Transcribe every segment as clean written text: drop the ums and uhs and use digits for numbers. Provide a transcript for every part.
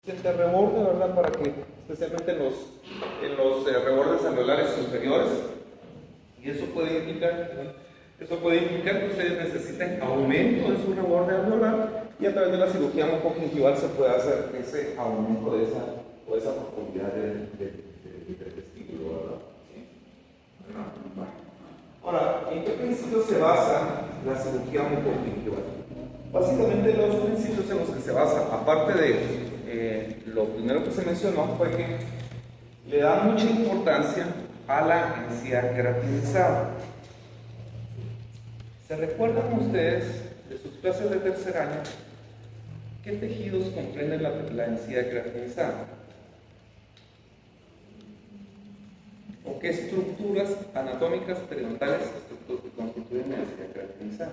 suficiente reborde, ¿verdad? Para que, especialmente en los rebordes alveolares inferiores, y eso puede implicar que ustedes necesiten aumento de su reborde alveolar, y a través de la cirugía oncogingival se puede hacer ese aumento de esa profundidad del testículo, ¿verdad? ¿Sí? Ahora, ¿en qué principios se basa la cirugía oncogingival? Básicamente los principios en los que se basa, aparte de lo primero que se mencionó, fue que le da mucha importancia a la encía queratinizada. ¿Se recuerdan ustedes de sus clases de tercer año qué tejidos comprenden la encía queratinizada? ¿O qué estructuras anatómicas periodontales constituyen la encía queratinizada?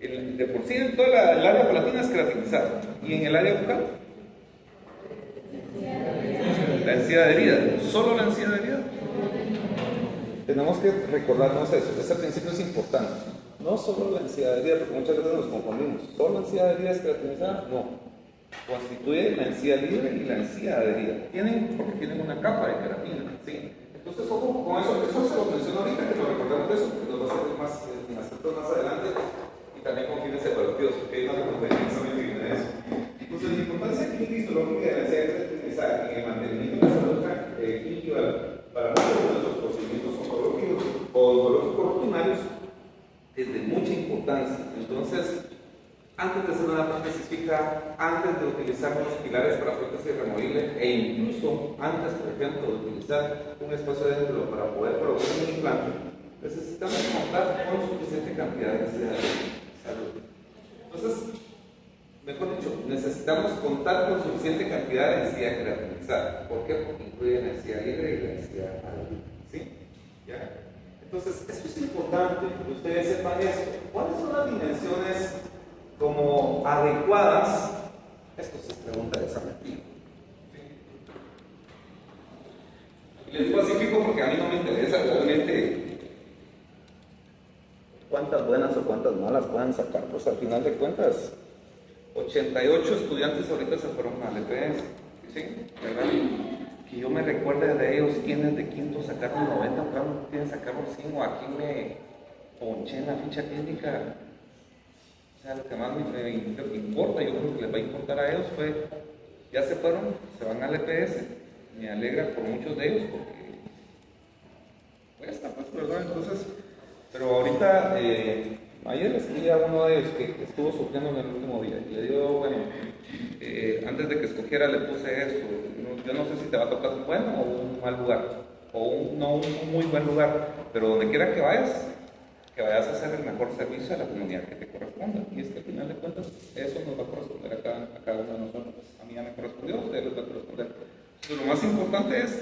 De por sí, en toda el área palatina es queratinizada. ¿Y en el área bucal? La encía adherida. ¿Solo la encía adherida? Tenemos que recordarnos eso. Ese principio es importante. No solo la encía adherida, porque muchas veces nos confundimos. ¿Solo la encía adherida es queratinizada? No. Constituye la encía libre y la encía adherida. Porque tienen una capa de queratina. ¿Sí? Entonces, ojo con eso. Eso se lo menciono ahorita, que nos recordemos de eso, porque nos va a servir más en aspectos más adelante. También con fines evaluativos, porque hay una competencia muy digna de eso. Entonces, la importancia clínica y histológica de la encía queratinizada en el mantenimiento de la salud gingival para muchos de nuestros procedimientos oncológicos o oncológicos rutinarios es de mucha importancia. Entonces, antes de hacer una prótesis fija, antes de utilizar unos pilares para prótesis removible e incluso antes, por ejemplo, de utilizar un espacio de ángulo para poder colocar un implante, necesitamos contar con suficiente cantidad de encía de salud. Entonces, mejor dicho, necesitamos contar con suficiente cantidad de encía queratinizada. ¿Por qué? Porque incluye la encía libre y la encía adherida. ¿Sí? ¿Ya? Entonces, esto es importante que ustedes sepan esto. ¿Cuáles son las dimensiones como adecuadas? Esto se pregunta de examen. ¿Sí? Y les clasifico porque a mí no me interesa realmente cuántas buenas o cuántas malas puedan sacar. Pues al final de cuentas, 88 estudiantes ahorita se fueron a EPS. ¿Sí? ¿Verdad? Que yo me recuerde de ellos quiénes de quinto sacaron 90, cuándo quieren sacaron 100, o aquí me ponché en la ficha clínica. O sea, lo que más me importa, yo creo que les va a importar a ellos fue, ya se fueron, se van al EPS. Me alegra por muchos de ellos porque cuesta, pues, ¿verdad? Entonces, pero ahorita, ayer escribí a uno de ellos que estuvo sufriendo en el último día y le digo, bueno, antes de que escogiera le puse esto, yo no sé si te va a tocar un buen o un mal lugar, o no un muy buen lugar, pero donde quiera que vayas a hacer el mejor servicio a la comunidad que te corresponda, y es que al final de cuentas eso nos va a corresponder a cada uno de nosotros. A mí ya me correspondió, a ustedes les va a corresponder. Entonces, lo más importante es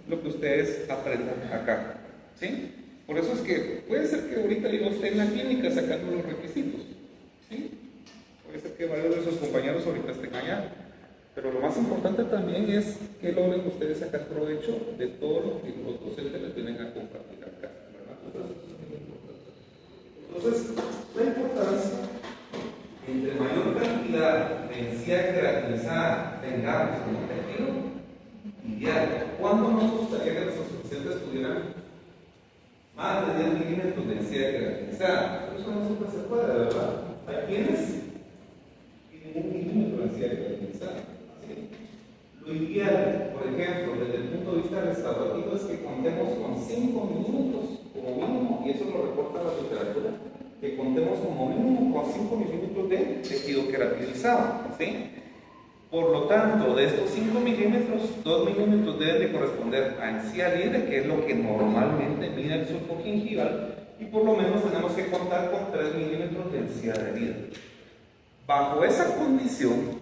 lo que ustedes aprendan acá, ¿sí? Por eso es que puede ser que ahorita yo esté en la clínica sacando los requisitos, ¿sí? Puede ser que varios de sus compañeros ahorita estén allá, pero lo más importante también es que logren ustedes sacar provecho de todo lo que los docentes les tienen a compartir acá, ¿verdad? Entonces, la importancia, entre mayor cantidad de encía queratinizada tengamos en el tejido, ideal. ¿Cuándo nos gustaría que nuestros pacientes tuvieran más de 10 milímetros de encía queratinizada? Eso no siempre se puede, ¿verdad? Hay quienes tienen 1 milímetro de encía queratinizada. ¿Sí? Lo ideal, por ejemplo, desde el punto de vista restaurativo, es que contemos con 5 milímetros como mínimo, y eso lo reporta la literatura, que contemos como mínimo con 5 milímetros de tejido queratinizado. ¿Sí? Por lo tanto, de estos 5 milímetros, 2 milímetros deben de corresponder a encía libre, que es lo que normalmente mide el surco gingival, y por lo menos tenemos que contar con 3 milímetros de encía adherida. Bajo esa condición,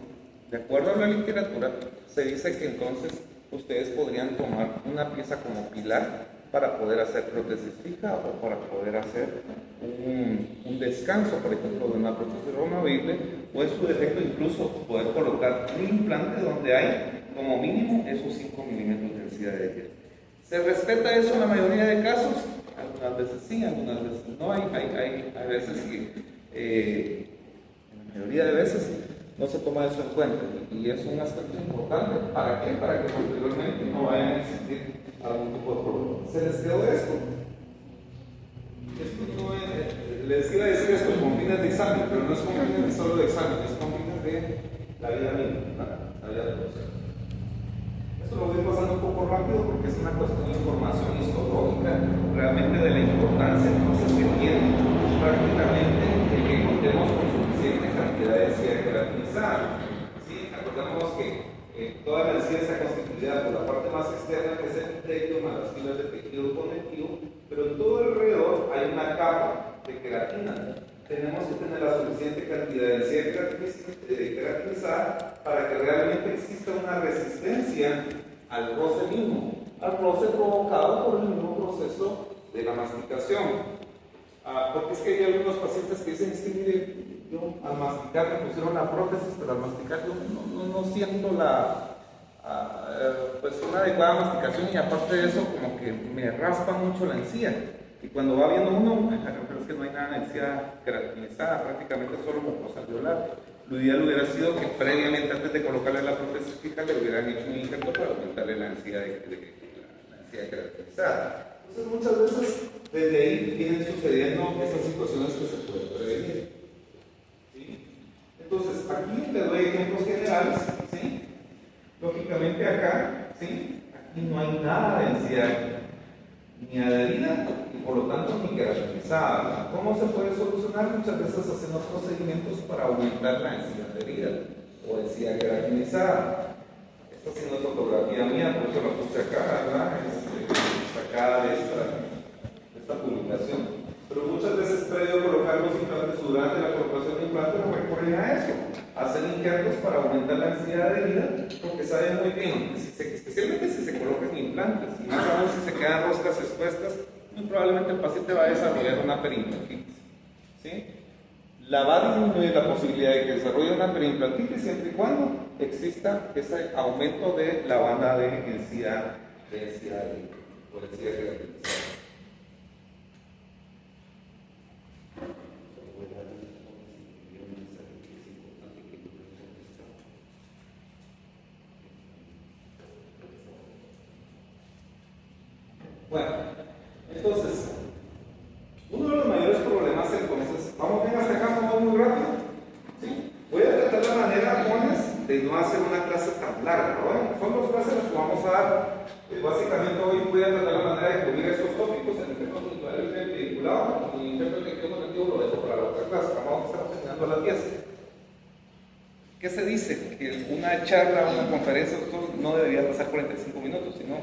de acuerdo a la literatura, se dice que entonces ustedes podrían tomar una pieza como pilar para poder hacer prótesis fija o para poder hacer un descanso, por ejemplo, de una prótesis removible, o en su defecto incluso poder colocar un implante donde hay como mínimo esos 5 milímetros de encía adherida. ¿Se respeta eso en la mayoría de casos? Algunas veces sí, algunas veces no. Hay veces en la mayoría de veces no se toma eso en cuenta y es un aspecto importante. ¿Para qué? Para que posteriormente no vayan a existir algún tipo de problema. ¿Se les quedó esto? Esto no es, les iba a decir esto con fines de examen, pero no es con fines solo de examen, es con fines de la vida misma, la vida del proceso. Esto lo voy pasando un poco rápido porque es una cuestión de información histológica, realmente de la importancia entonces que tiene prácticamente el que contemos con suficiente cantidad de encía queratinizada. ¿Sí? Acordamos que toda la encía está constituida por la parte más externa, que es el epitelio, más las filas de tejido conectivo, pero en todo alrededor hay una capa de queratina. Tenemos que tener la suficiente cantidad de encía queratinizada para que realmente exista una resistencia al roce mismo, al roce provocado por el mismo proceso de la masticación. Porque es que hay algunos pacientes que dicen, es que mire, yo al masticar me pusieron la prótesis, pero al masticar yo no siento pues una adecuada masticación y aparte de eso como que me raspa mucho la encía. Y cuando va viendo uno, pero es que no hay nada de encía queratinizada, prácticamente solo mucosa alveolar. Lo ideal hubiera sido que previamente, antes de colocarle la prótesis fija, le hubieran hecho un injerto para aumentarle la encía queratinizada. Entonces muchas veces desde ahí vienen sucediendo esas situaciones que se pueden prevenir. ¿Sí? Entonces aquí te doy ejemplos generales. ¿Sí? Lógicamente acá, ¿sí? Aquí no hay nada de encía ni adherida y por lo tanto ni queratinizada. ¿Cómo se puede solucionar? Muchas veces haciendo procedimientos para aumentar la encía adherida o encía queratinizada. Esta es una fotografía mía, por eso la puse acá, ¿verdad? Sacada de esta publicación. Pero muchas veces previo a colocar los implantes o durante la colocación de implantes recurren a eso, hacen injertos para aumentar la encía adherida, porque saben muy bien, especialmente si se colocan implantes y más aún si se quedan roscas expuestas, muy probablemente el paciente va a desarrollar una periimplantitis. ¿Sí? La va a disminuir la posibilidad de que desarrolle una periimplantitis siempre y cuando exista ese aumento de la banda de encía adherida o encía queratinizada. Bueno, entonces, uno de los mayores problemas entonces, vamos bien hasta acá, vamos muy rápido. ¿Sí? Voy a tratar la manera, Juanes, de no hacer una clase tan larga, ¿no? Son dos clases las que vamos a dar. Básicamente hoy voy a tratar la manera de cubrir estos tópicos, el ejemplo puntual del vinculado, y el ejemplo que conectivo lo dejo para la otra clase, vamos a estar terminando a las 10. ¿Qué se dice? Que una charla, una conferencia, no debería pasar 45 minutos, sino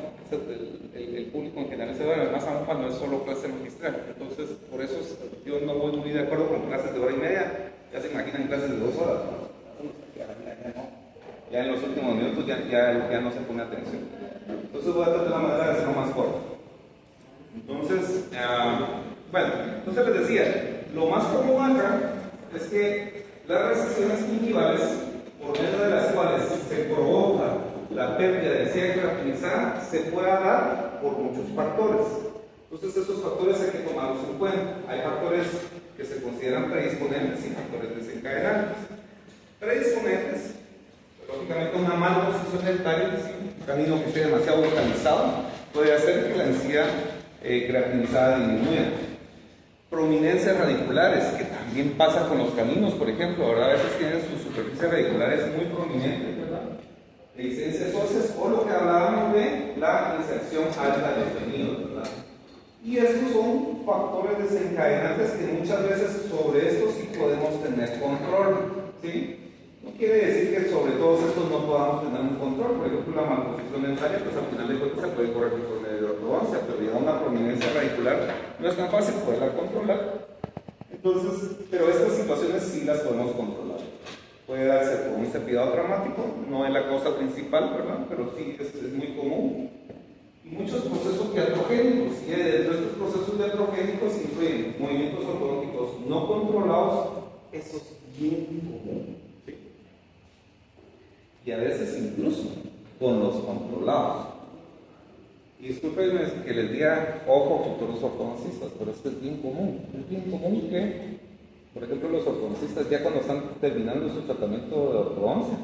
el público en general se va, además aún cuando es solo clase magistral. Entonces, por eso yo no voy muy de acuerdo con clases de hora y media, ya se imaginan clases de 2 horas. Ya en los últimos minutos ya no se pone atención. Entonces voy a tratar la manera de hacerlo más corto. Entonces, entonces les decía, lo más común acá es que las recesiones gingivales, por medio de las cuales se provoca la pérdida de encía queratinizada, se pueda dar por muchos factores. Entonces, esos factores hay que tomarlos en cuenta. Hay factores que se consideran predisponentes y factores desencadenantes. Predisponentes, lógicamente, una mala posición dentaria, un camino que esté demasiado localizado, puede hacer que la encía queratinizada disminuya. Prominencias radiculares, que también pasa con los caninos, por ejemplo, ¿verdad? A veces tienen sus superficies radiculares muy prominentes, ¿verdad? Licencias óseas o lo que hablábamos de la inserción alta de los venidos, ¿verdad? Y estos son factores desencadenantes que muchas veces sobre estos sí podemos tener control, ¿sí? No quiere decir que sobre todos estos no podamos tener un control. Por ejemplo, la malposición dentaria, pues al final de cuentas se puede corregir por medio de ortodoncia, pero ya una prominencia radicular no es tan fácil poderla controlar. Entonces, pero estas situaciones sí las podemos controlar. Puede darse por un cepillado traumático, no es la causa principal, ¿verdad? Pero sí es muy común. Y muchos procesos iatrogénicos, y dentro de estos procesos iatrogénicos incluyen movimientos ortodónticos no controlados, eso es bien común. Y a veces incluso con los controlados. Y discúlpenme que les diga, ojo, futuros ortodoncistas, pero esto es bien común. Es bien común que Por ejemplo, los ortodoncistas ya cuando están terminando su tratamiento de ortodoncia,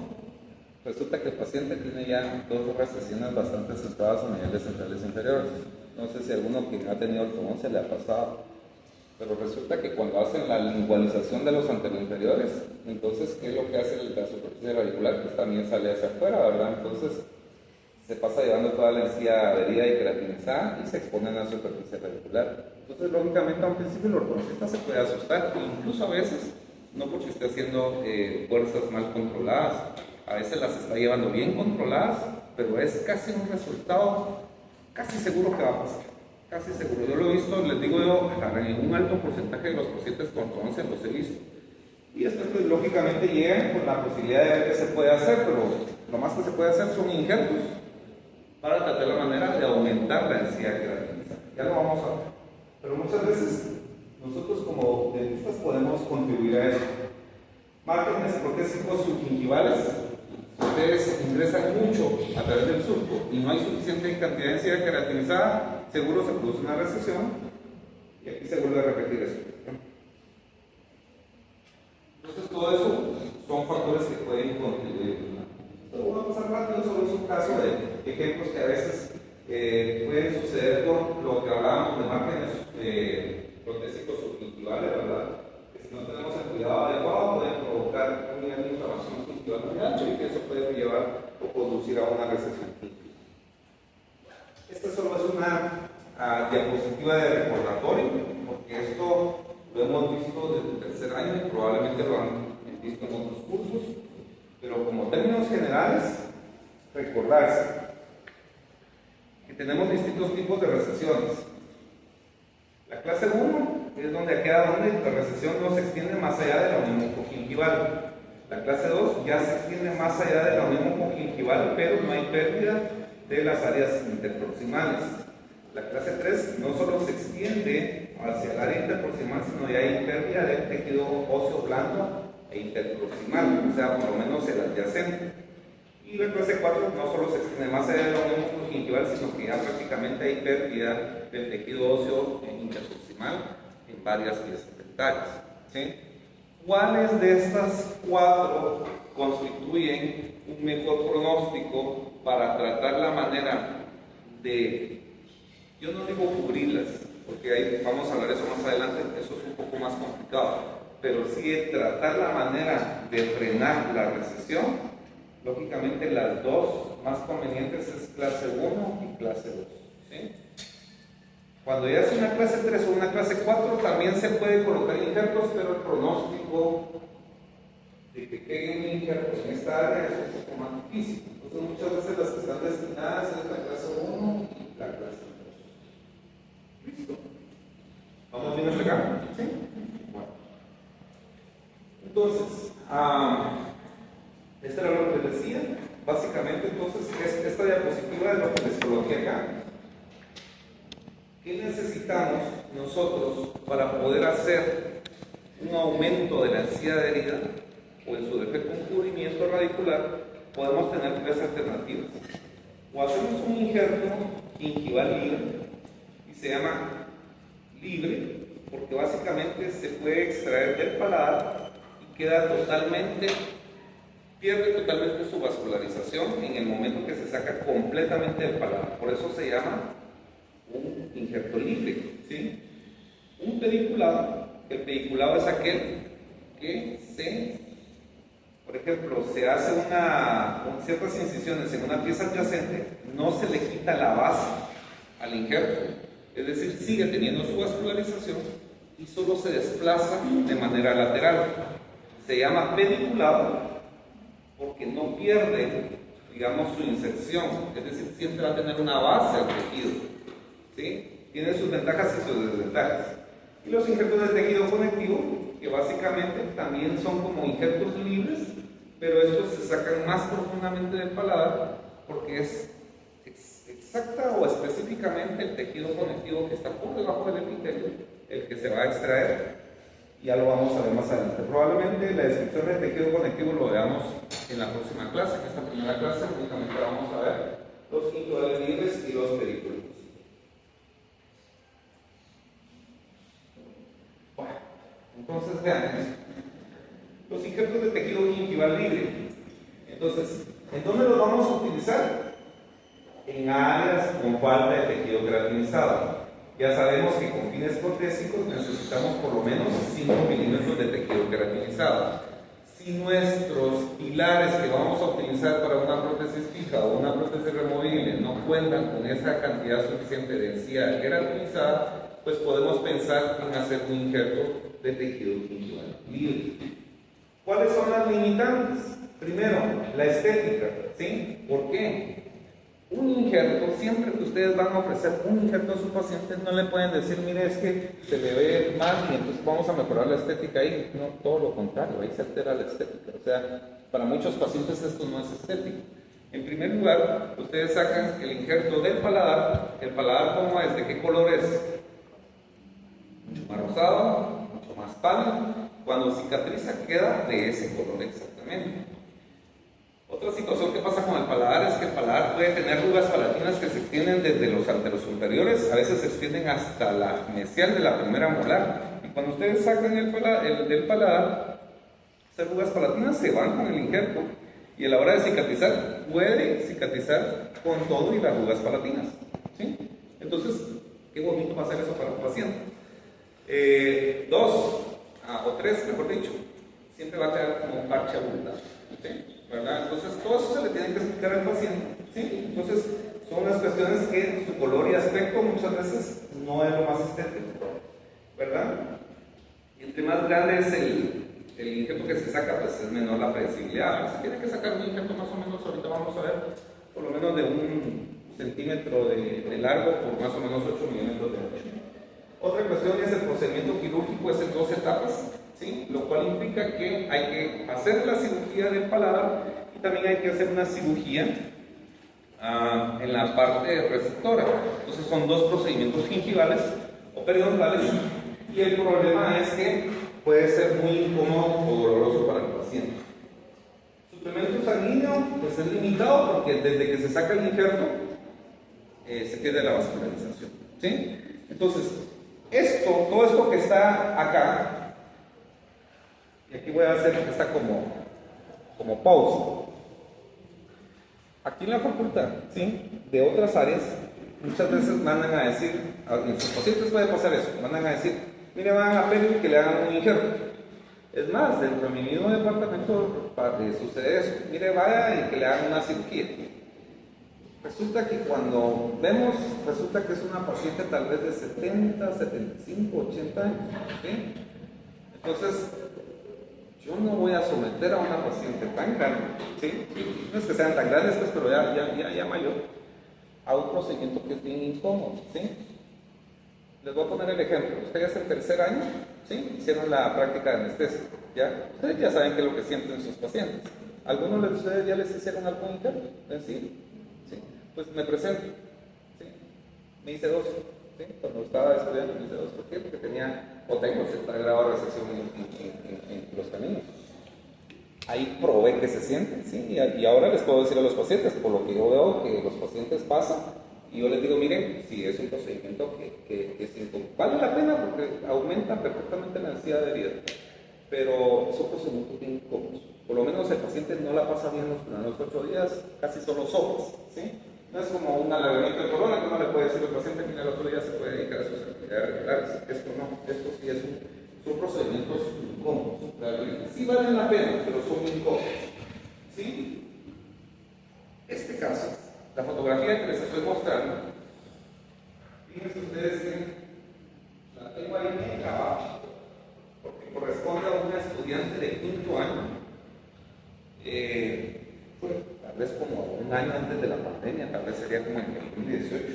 resulta que el paciente tiene ya dos recesiones bastante centradas a niveles centrales inferiores. No sé si a alguno que ha tenido ortodoncia le ha pasado, pero resulta que cuando hacen la lingualización de los anteroinferiores, entonces, ¿qué es lo que hace la superficie radicular? Pues también sale hacia afuera, ¿verdad? Entonces, se pasa llevando toda la encía adherida y queratinizada y se expone a la superficie radicular. Entonces, lógicamente, a un principio el ortodoncista se puede asustar, incluso a veces, no porque esté haciendo fuerzas mal controladas, a veces las está llevando bien controladas, pero es casi un resultado casi seguro que va a pasar, casi seguro. Yo lo he visto, les digo yo, en un alto porcentaje de los pacientes con ortodoncia los he visto. Y después, pues, lógicamente llegan con la posibilidad de ver qué se puede hacer, pero lo más que se puede hacer son injertos para tratar la manera de aumentar la densidad queratinizada. Ya lo vamos a ver. Pero muchas veces nosotros como dentistas podemos contribuir a eso. Márgenes protésicos subgingivales. Ustedes ingresan mucho a través del surco y no hay suficiente cantidad de densidad queratinizada, seguro se produce una recesión y aquí se vuelve a repetir eso. Entonces todo eso son factores que pueden contribuir. Pero voy a pasar rápido sobre un caso de ejemplos que a veces pueden suceder con lo que hablábamos de márgenes protésicos subgingivales, ¿verdad? Que si no tenemos el cuidado adecuado pueden provocar un nivel de inflamación gingival muy alto y que eso puede llevar o conducir a una recesión gingival. Esta solo es una diapositiva de recordatorio, porque esto lo hemos visto desde el tercer año y probablemente lo han visto en otros cursos, pero como términos generales, recordarse que tenemos distintos tipos de recesiones. La clase 1 es donde queda donde la recesión no se extiende más allá de la unión oncogingival. La clase 2 ya se extiende más allá de la unión oncogingival, pero no hay pérdida de las áreas interproximales. La clase 3 no solo se extiende hacia el área interproximal, sino ya hay pérdida del tejido óseo blando e interproximal, o sea, por lo menos el adyacente. Y la clase 4 no solo se extiende más allá de la unión oncogingival, sino que ya prácticamente hay pérdida del tejido óseo interproximal en varias piezas dentales. ¿Sí? ¿Cuáles de estas 4 constituyen un mejor pronóstico para tratar la manera de, yo no digo cubrirlas, porque ahí vamos a hablar de eso más adelante, eso es un poco más complicado, pero sí de tratar la manera de frenar la recesión? Lógicamente las dos más convenientes es clase 1 y clase 2. ¿Sí? Cuando ya es una clase 3 o una clase 4 también se puede colocar injertos, pero el pronóstico de que quede un injerto en esta área es un poco más difícil. Entonces muchas veces las que están destinadas es la clase 1 y la clase 2. ¿Listo? ¿Vamos bien hasta acá? ¿Sí? Bueno. Entonces, esto era lo que les decía. Básicamente, entonces, esta diapositiva es lo que les coloqué acá. ¿Qué necesitamos nosotros para poder hacer un aumento de la encía adherida o en su defecto un cubrimiento radicular? Podemos tener 3 alternativas. O hacemos un injerto gingival libre, y se llama libre porque básicamente se puede extraer del paladar y queda totalmente, pierde totalmente su vascularización en el momento que se saca completamente del paladar. Por eso se llama un injerto libre. ¿Sí? Un pediculado, el pediculado es aquel que por ejemplo, se hace con ciertas incisiones en una pieza adyacente, no se le quita la base al injerto, es decir, sigue teniendo su vascularización y solo se desplaza de manera lateral. Se llama pediculado porque no pierde, digamos, su inserción, es decir, siempre va a tener una base al tejido. ¿Sí? Tiene sus ventajas y sus desventajas. Y los injertos de tejido conectivo, que básicamente también son como injertos libres, pero estos se sacan más profundamente del paladar porque es exacta o específicamente el tejido conectivo que está por debajo del epitelio el que se va a extraer. Ya lo vamos a ver más adelante. Probablemente la descripción del tejido conectivo lo veamos en la próxima clase. En esta primera clase únicamente vamos a ver los gingival libres y los pediculados. Bueno, entonces Entonces, vean esto. Los injertos de tejido gingival libre. Entonces, ¿en dónde los vamos a utilizar? En áreas con falta de tejido queratinizado. Ya sabemos que con fines protésicos necesitamos por lo menos 5 milímetros de tejido queratinizado. Si nuestros pilares que vamos a utilizar para una prótesis fija o una prótesis removible no cuentan con esa cantidad suficiente de encía queratinizada, pues podemos pensar en hacer un injerto de tejido gingival libre. ¿Cuáles son las limitantes? Primero, la estética, ¿sí? ¿Por qué? Un injerto, siempre que ustedes van a ofrecer un injerto a su paciente, no le pueden decir, mire, es que se le ve mal y entonces vamos a mejorar la estética ahí. No, todo lo contrario, ahí se altera la estética. O sea, para muchos pacientes esto no es estético. En primer lugar, ustedes sacan el injerto del paladar. ¿El paladar cómo es? ¿De qué color es? Mucho más rosado, mucho más pálido. Cuando cicatriza queda de ese color exactamente. Otra situación que pasa con el paladar es que el paladar puede tener arrugas palatinas que se extienden desde los arterios superiores, a veces se extienden hasta la mesial de la primera molar. Y cuando ustedes sacan del paladar, esas arrugas palatinas se van con el injerto y a la hora de cicatrizar, puede cicatrizar con todo y las arrugas palatinas. ¿Sí? Entonces, qué bonito va a ser eso para un paciente. O tres, mejor dicho, siempre va a quedar como un parche abundante. ¿Sí? ¿Verdad? Entonces, todo eso se le tiene que explicar al paciente. ¿Sí? Entonces, son unas cuestiones que su color y aspecto muchas veces no es lo más estético, ¿verdad? Y entre más grande es el injerto que se saca, pues es menor la predecibilidad. Se tiene que sacar un injerto más o menos, ahorita vamos a ver, por lo menos de 1 centímetro de largo por más o menos 8 milímetros de ancho. Otra cuestión es el procedimiento quirúrgico, es en 2 etapas. ¿Sí? Lo cual implica que hay que hacer la cirugía del paladar y también hay que hacer una cirugía en la parte receptora. Entonces son 2 procedimientos gingivales o periodontales y el problema es que puede ser muy incómodo o doloroso para el paciente. Suplemento sanguíneo pues es limitado porque desde que se saca el injerto se pierde la vascularización. ¿Sí? Entonces todo esto que está acá, y aquí voy a hacer esta como pausa. Aquí en la facultad, ¿sí? De otras áreas, muchas veces mandan a decir, en sus pacientes puede pasar eso, mandan a decir, mire, van a pedir que le hagan un injerto. Es más, dentro de mi mismo departamento sucede eso, mire, vaya y que le hagan una cirugía. Resulta que cuando vemos, resulta que es una paciente tal vez de 70, 75, 80 años, ¿sí? Entonces, yo no voy a someter a una paciente tan grande, ¿sí? No es que sean tan grandes, pues, pero ya mayor, a un procedimiento que es bien incómodo, ¿sí? Les voy a poner el ejemplo. Ustedes el 3er año, ¿sí? Hicieron la práctica de anestesia, ¿ya? Ustedes ya saben qué es lo que sienten sus pacientes. ¿Algunos de ustedes ya les hicieron algún injerto? ¿Sí? ¿Sí? Pues me presento, ¿sí? Me hice 2, ¿sí? Cuando estaba estudiando me hice 2. ¿Por qué? Porque tengo cierta grado de recesión en los caminos. Ahí probé que se siente, ¿sí? Y ahora les puedo decir a los pacientes, por lo que yo veo que los pacientes pasan, y yo les digo, miren, si es un procedimiento que es incómodo, vale la pena porque aumenta perfectamente la ansiedad de vida, pero es un procedimiento bien incómodo. Por lo menos el paciente no la pasa bien los primeros 8 días, casi solo sopes, ¿sí? No es como un alargamiento de corona que uno le puede decir al paciente que el otro día se puede dedicar a sus actividades regulares. Esto no, esto sí son procedimientos incómodos. Sí valen la pena, pero son incómodos. ¿Sí? Este caso, la fotografía que les estoy mostrando, fíjense ustedes que la tengo ahí en abajo, porque corresponde a una estudiante de 5º año. Tal vez como un año antes de la pandemia, tal vez sería como en el 2018,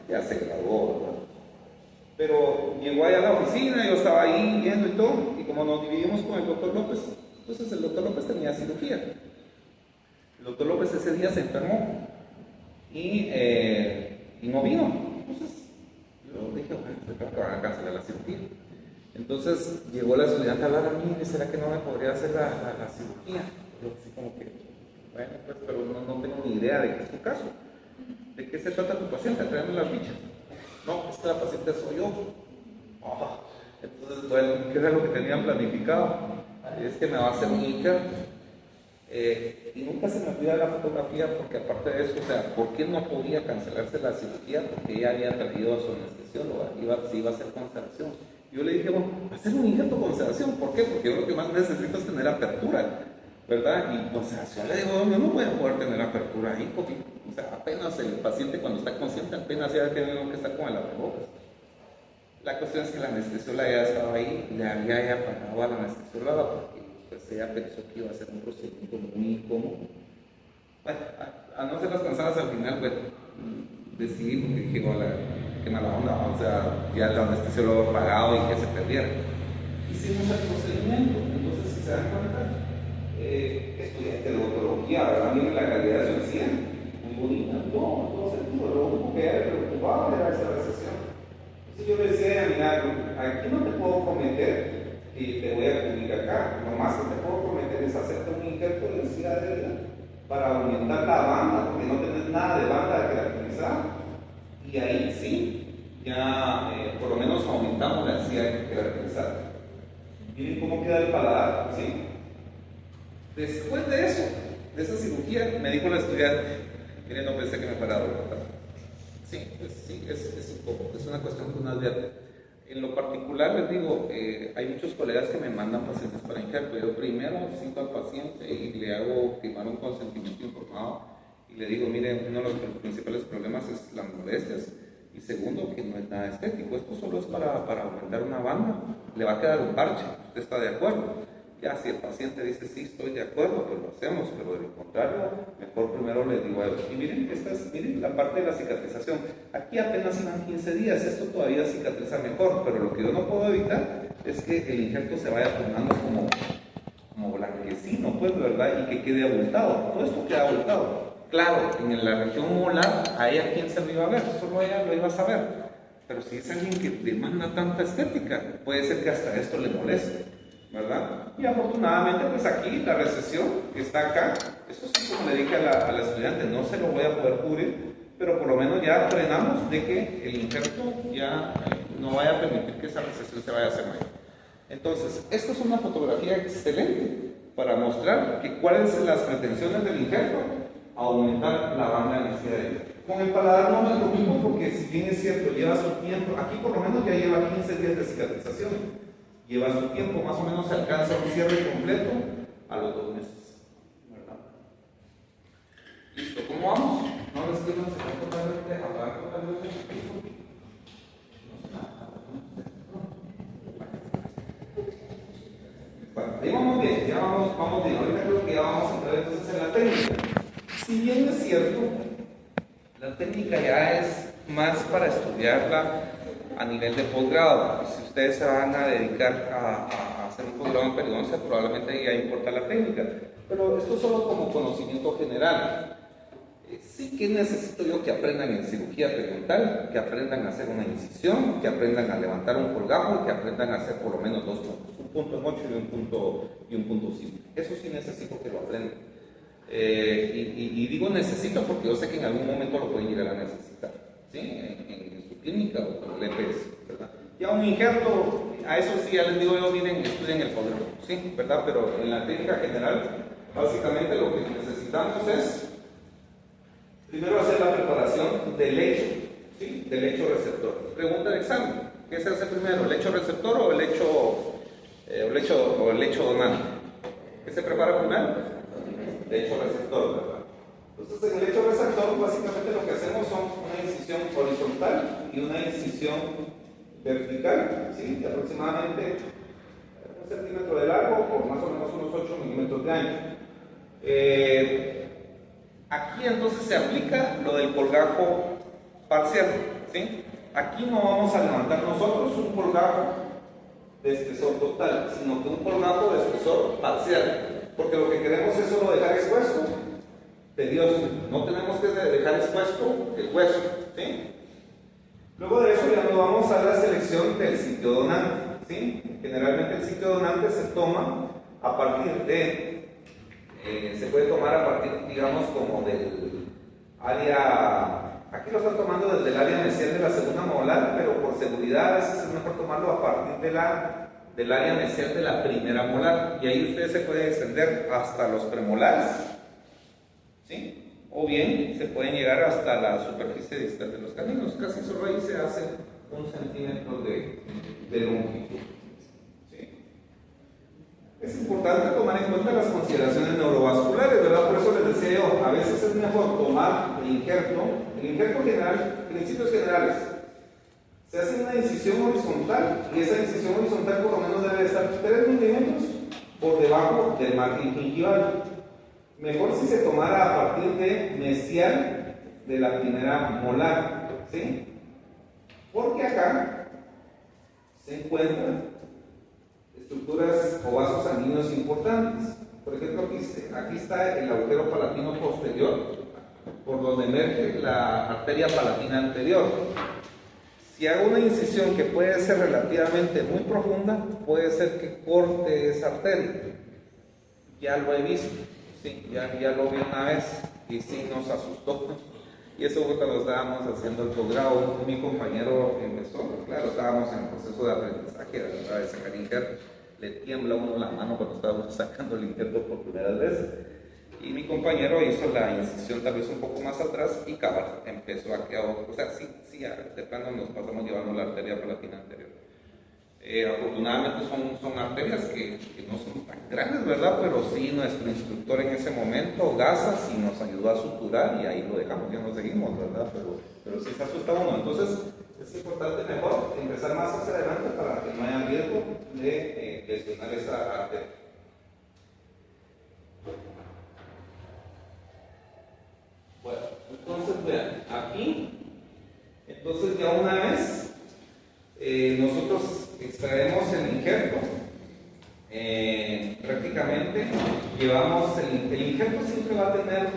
ya se graduó, ¿verdad? Pero llegó allá a la oficina, yo estaba ahí viendo y todo, y como nos dividimos con el doctor López, entonces el doctor López tenía cirugía. El doctor López ese día se enfermó y no vino. Entonces yo dije, bueno, creo que van a cancelar la cirugía. Entonces llegó la estudiante a hablar a mí y dice, ¿será que no me podría hacer la cirugía? Yo así como que, bueno, pues, pero no tengo ni idea de qué es tu caso. ¿De qué se trata tu paciente? Tráeme las fichas. No, es que la paciente soy yo. Entonces, bueno, ¿qué era lo que tenían planificado? Es que me va a hacer un injerto. Y nunca se me olvida la fotografía porque aparte de eso, o sea, ¿por qué no podía cancelarse la cirugía? Porque ella había traído a su anestesióloga, se iba a hacer con sedación. Yo le dije, bueno, hacer un injerto con sedación, ¿por qué? Porque yo lo que más necesito es tener apertura, ¿verdad? Y con sedación le digo, yo no voy a poder tener apertura ahí, porque, o sea, apenas el paciente cuando está consciente, apenas ya tiene que estar con el abrebocas. La cuestión es que la anestesióloga ya estaba ahí, le había ya pagado a la anestesióloga porque pues ella pensó que iba a ser un procedimiento muy incómodo. Bueno, a no ser las cansadas al final, pues decidí porque dije, hola, qué mala onda, o sea, ya el anestesiólogo pagado y que se perdiera. Hicimos el procedimiento, entonces si se dan cuenta, estudiante de odontología, ¿verdad? Miren la calidad de su encía, muy bonita, no, en todo sentido, lo único que era preocupado era esa recesión. Entonces yo le decía, mira, aquí no te puedo prometer y te voy a cubrir acá. Lo más que te puedo prometer es hacerte un injerto de encía de herida para aumentar la banda, porque no tenés nada de banda queratinizada. Y ahí sí, ya por lo menos aumentamos la encía queratinizada. Miren cómo queda el paladar, ¿sí? Después de eso, de esa cirugía, me dijo la estudiante, miren, no pensé que me fuera a doler. Sí, pues sí, es una cuestión que uno advierte. En lo particular les digo, hay muchos colegas que me mandan pacientes para injerto. Yo primero cito al paciente y le hago firmar un consentimiento informado y le digo, miren, uno de los principales problemas es las molestias y segundo, que no es nada estético, esto solo es para aumentar una banda, le va a quedar un parche, usted está de acuerdo. Ya si el paciente dice, sí, estoy de acuerdo, pues lo hacemos, pero de lo contrario, mejor primero le digo a él. Y miren, miren la parte de la cicatrización. Aquí apenas iban 15 días, esto todavía cicatriza mejor, pero lo que yo no puedo evitar es que el injerto se vaya formando como blanquecino, pues, ¿verdad? Y que quede abultado. Todo esto queda abultado. Claro, en la región molar, a ella quién se lo iba a ver, solo ella lo iba a saber. Pero si es alguien que demanda tanta estética, puede ser que hasta esto le moleste, ¿verdad? Y afortunadamente, pues aquí la recesión que está acá, eso sí, como le dije a la estudiante, no se lo voy a poder cubrir, pero por lo menos ya frenamos de que el injerto ya no vaya a permitir que esa recesión se vaya a hacer mayor. Entonces, esto es una fotografía excelente para mostrar que cuáles son las pretensiones del injerto, aumentar la banda de encía de injerto. Con el paladar no es lo mismo porque si bien es cierto, lleva su tiempo, aquí por lo menos ya lleva 15 días de cicatrización. Lleva su tiempo, más o menos se alcanza un cierre completo a los 2 meses, ¿verdad? Listo, ¿cómo vamos? No les quiero enseñar totalmente, apagar totalmente el piso. Bueno, ahí vamos bien, ya vamos bien. Ahorita creo que ya vamos a entrar entonces en la técnica. Si bien es cierto, la técnica ya es más para estudiarla a nivel de posgrado. Si ustedes se van a dedicar a hacer un posgrado en periodoncia, probablemente ya importa la técnica. Pero esto es solo como conocimiento general. Sí que necesito yo que aprendan en cirugía periodontal, que aprendan a hacer una incisión, que aprendan a levantar un colgajo y que aprendan a hacer por lo menos 2 puntos, un punto en 8 y un punto simple. Eso sí necesito que lo aprendan. Y digo necesito porque yo sé que en algún momento lo pueden llegar a necesitar, ¿sí? En su clínica o con el EPS, ¿verdad? Ya un injerto, a eso sí, ya les digo yo, miren, estudien el posgrado, ¿sí? ¿Verdad? Pero en la técnica general, básicamente lo que necesitamos es primero hacer la preparación del lecho, ¿sí? Del lecho receptor. Pregunta de examen, ¿qué se hace primero, el lecho receptor o el lecho donante? ¿Qué se prepara primero? Lecho receptor, ¿verdad? Entonces en el lecho receptor básicamente lo que hacemos son una incisión horizontal y una incisión vertical, ¿sí? De aproximadamente 1 centímetro de largo por más o menos unos 8 milímetros de ancho. Aquí entonces se aplica lo del colgajo parcial, ¿sí? Aquí no vamos a levantar nosotros un colgajo de espesor total, sino que un colgajo de espesor parcial. Porque lo que queremos es solo dejar expuesto de dióxido. No tenemos que dejar expuesto el hueso, ¿sí? Luego de eso ya nos vamos a la selección del sitio donante, ¿sí? Generalmente el sitio donante se toma a partir de, se puede tomar a partir, digamos, como del área aquí lo están tomando desde el área mesial de la segunda molar, pero por seguridad a veces es mejor tomarlo a partir del área mesial de la primera molar. Y ahí ustedes se pueden extender hasta los premolares, ¿sí? O bien se pueden llegar hasta la superficie distal de los caninos. Casi solo ahí se hace 1 centímetro de longitud. ¿Sí? Es importante tomar en cuenta las consideraciones neurovasculares, ¿verdad? Por eso les decía yo, a veces es mejor tomar el injerto general, principios generales. Se hace una incisión horizontal y esa incisión horizontal por lo menos debe estar 3 milímetros por debajo del margen gingival. Mejor si se tomara a partir de mesial de la primera molar, ¿sí? Porque acá se encuentran estructuras o vasos sanguíneos importantes. Por ejemplo, aquí está el agujero palatino posterior, por donde emerge la arteria palatina anterior. Si hago una incisión que puede ser relativamente muy profunda, puede ser que corte esa arteria. Ya lo he visto. Sí, ya lo vi una vez y sí nos asustó. Y eso fue cuando estábamos haciendo el posgrado. Mi compañero empezó, claro, estábamos en el proceso de aprendizaje, ¿verdad? De sacar injerto. Le tiembla a uno la mano cuando estábamos sacando el injerto por primera vez. Y mi compañero hizo la incisión tal vez un poco más atrás y cabal, empezó a quedar, o sea, sí, de plano nos pasamos llevando la arteria palatina anterior. Afortunadamente son arterias que no son tan grandes, ¿verdad? Pero sí nuestro instructor en ese momento, Gasas, y nos ayudó a suturar y ahí lo dejamos, ya no seguimos, ¿verdad? Pero sí se asusta uno. Entonces es importante mejor empezar más hacia adelante para que no haya riesgo de lesionar esa arteria. Bueno, entonces vean, aquí, entonces ya una vez nosotros extraemos el injerto, prácticamente llevamos el injerto siempre va a tener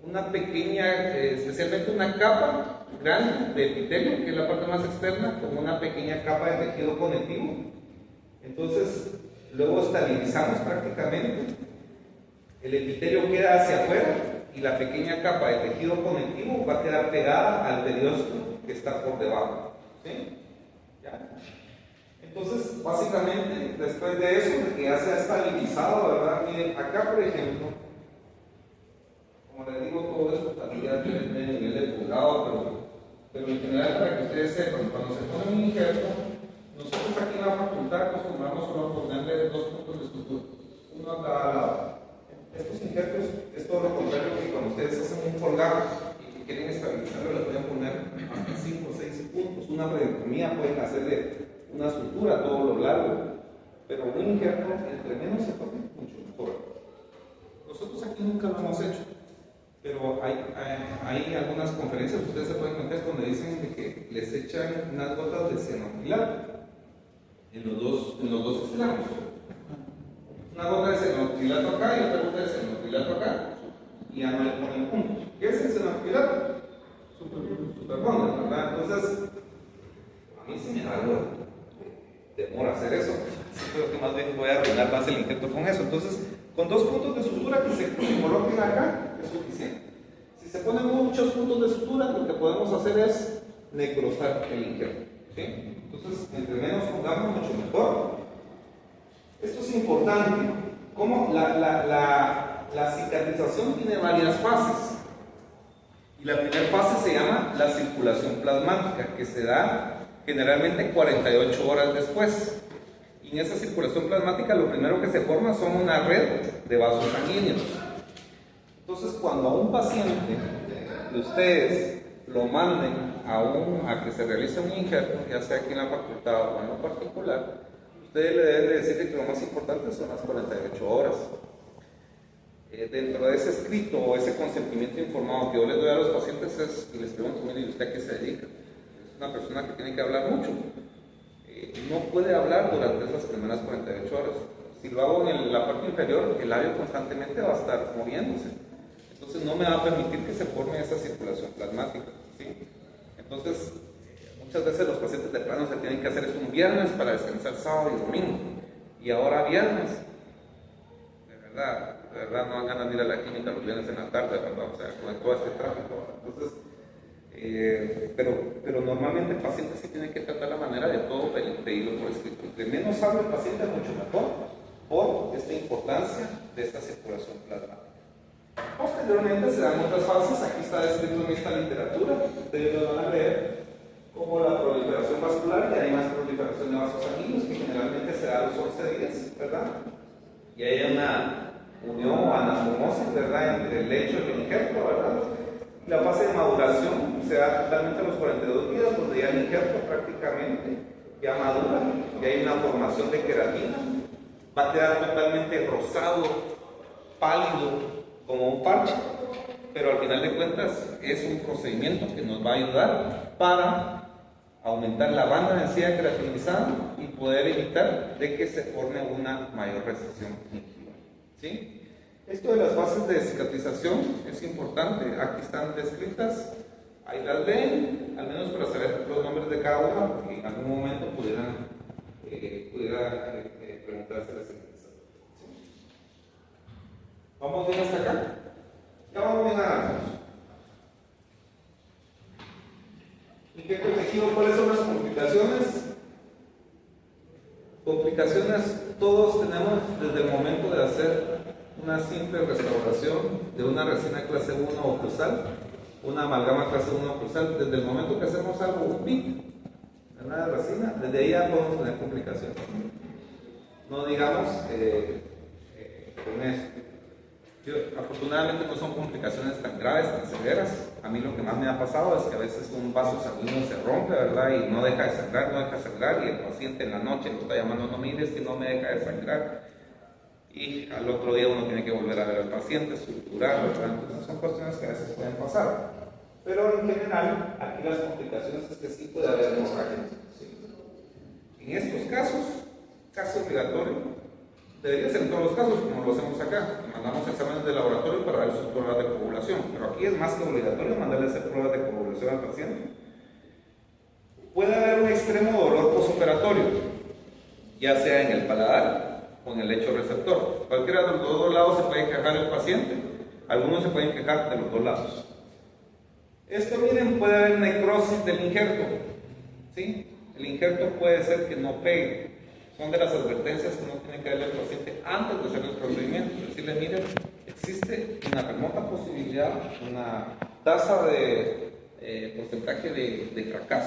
una pequeña, especialmente una capa grande de epitelio, que es la parte más externa, con una pequeña capa de tejido conectivo. Entonces, luego estabilizamos prácticamente, el epitelio queda hacia afuera y la pequeña capa de tejido conectivo va a quedar pegada al periósteo que está por debajo. ¿Sí? ¿Ya? Entonces, básicamente, después de eso, de que ya se ha estabilizado, ¿verdad? Miren, acá, por ejemplo, como les digo, todo esto también ya tiene nivel de posgrado, pero en general, para que ustedes sepan, cuando se pone un injerto, nosotros aquí en la facultad acostumbramos solo a ponerle 2 puntos de sutura, uno a cada lado. Estos injertos es todo lo contrario que cuando ustedes hacen un colgado y que quieren estabilizarlo, le pueden poner hasta 5 o 6 puntos. Una predectomía pueden hacerle una sutura a todo lo largo, pero un injerto, entre menos se toque, mucho mejor. Nosotros aquí nunca lo hemos hecho, pero hay algunas conferencias, ustedes se pueden meter donde dicen de que les echan unas gotas de cianocrilato en los dos extremos. Una gota de cianocrilato acá y otra gota de cianocrilato acá, y ya no le ponen puntos. ¿Qué es el cianocrilato? Superbonder, ¿verdad? Entonces, a mí sí me da algo de temor hacer eso. Sí, creo que más bien voy a arruinar más el injerto con eso. Entonces, con 2 puntos de sutura que se coloquen acá es suficiente. Si se ponen muchos puntos de sutura, lo que podemos hacer es necrosar el injerto. ¿Sí? Entonces, entre menos pongamos, mucho mejor. Esto es importante. Como la cicatrización tiene varias fases. Y la primera fase se llama la circulación plasmática, que se da generalmente 48 horas después. Y en esa circulación plasmática lo primero que se forma son una red de vasos sanguíneos. Entonces, cuando a un paciente de ustedes lo manden a que se realice un injerto, ya sea aquí en la facultad o en lo particular, ustedes le deben decir que lo más importante son las 48 horas. Dentro de ese escrito o ese consentimiento informado que yo les doy a los pacientes y les pregunto, mire, ¿y usted a qué se dedica? Es una persona que tiene que hablar mucho. No puede hablar durante esas primeras 48 horas. Si lo hago en la parte inferior, el labio constantemente va a estar moviéndose. Entonces no me va a permitir que se forme esa circulación plasmática. ¿Sí? Entonces, muchas veces los pacientes de plano se tienen que hacer esto un viernes para descansar sábado y domingo. Y ahora viernes, de verdad no van ganas de ir a la clínica los viernes en la tarde, ¿verdad? O sea, con todo este tráfico. Entonces, Pero normalmente el paciente sí tiene que tratar la manera de todo pedirlo por escrito. Entre menos hable el paciente, mucho mejor, por esta importancia de esta circulación plasmática. Posteriormente se dan otras fases, aquí está descrito en esta literatura, ustedes lo van a leer, como la proliferación vascular, y hay más proliferación de vasos sanguíneos, que generalmente se da a los 11 días, ¿verdad? Y hay una unión o anastomosis, ¿verdad?, entre el lecho y el injerto, ¿verdad? La fase de maduración se da totalmente a los 42 días, donde ya el injerto prácticamente ya madura, y hay una formación de queratina, va a quedar totalmente rosado, pálido, como un parche, pero al final de cuentas es un procedimiento que nos va a ayudar para aumentar la banda de encía queratinizada y poder evitar de que se forme una mayor recesión gingival, ¿sí? Esto de las fases de cicatrización es importante, aquí están descritas, ahí las leen, al menos para saber los nombres de cada una, porque en algún momento pudieran preguntarse las interesadas. ¿Sí? ¿Vamos bien hasta acá? Ya vamos bien avanzados. ¿Y qué tejido? ¿Cuáles son las complicaciones? Complicaciones todos tenemos desde el momento de hacer una simple restauración de una resina clase 1 oclusal, una amalgama clase 1 oclusal. Desde el momento que hacemos algo, un PIC, una resina, desde ahí ya podemos tener complicaciones. No digamos con eso. Afortunadamente no son complicaciones tan graves, tan severas. A mí lo que más me ha pasado es que a veces un vaso sanguíneo se rompe, ¿verdad? Y no deja de sangrar, y el paciente en la noche lo está llamando, no mires que no me deja de sangrar. Y al otro día uno tiene que volver a ver al paciente, suturar, ¿verdad? Entonces son cuestiones que a veces pueden pasar. Pero en general, aquí las complicaciones es que sí puede haber hemorragia. ¿Sí? En estos casos, casi obligatorio, debería ser en todos los casos, como lo hacemos acá. Mandamos exámenes de laboratorio para ver sus pruebas de coagulación, pero aquí es más que obligatorio mandarle a hacer pruebas de coagulación al paciente. Puede haber un extremo dolor postoperatorio, ya sea en el paladar o en el lecho receptor. Cualquiera de los dos lados se puede quejar el paciente, algunos se pueden quejar de los dos lados. Esto, miren, puede haber necrosis del injerto, ¿sí? El injerto puede ser que no pegue. Son de las advertencias que uno tiene que darle al paciente antes de hacer el procedimiento. Decirle, miren, existe una remota posibilidad, una tasa de porcentaje de fracaso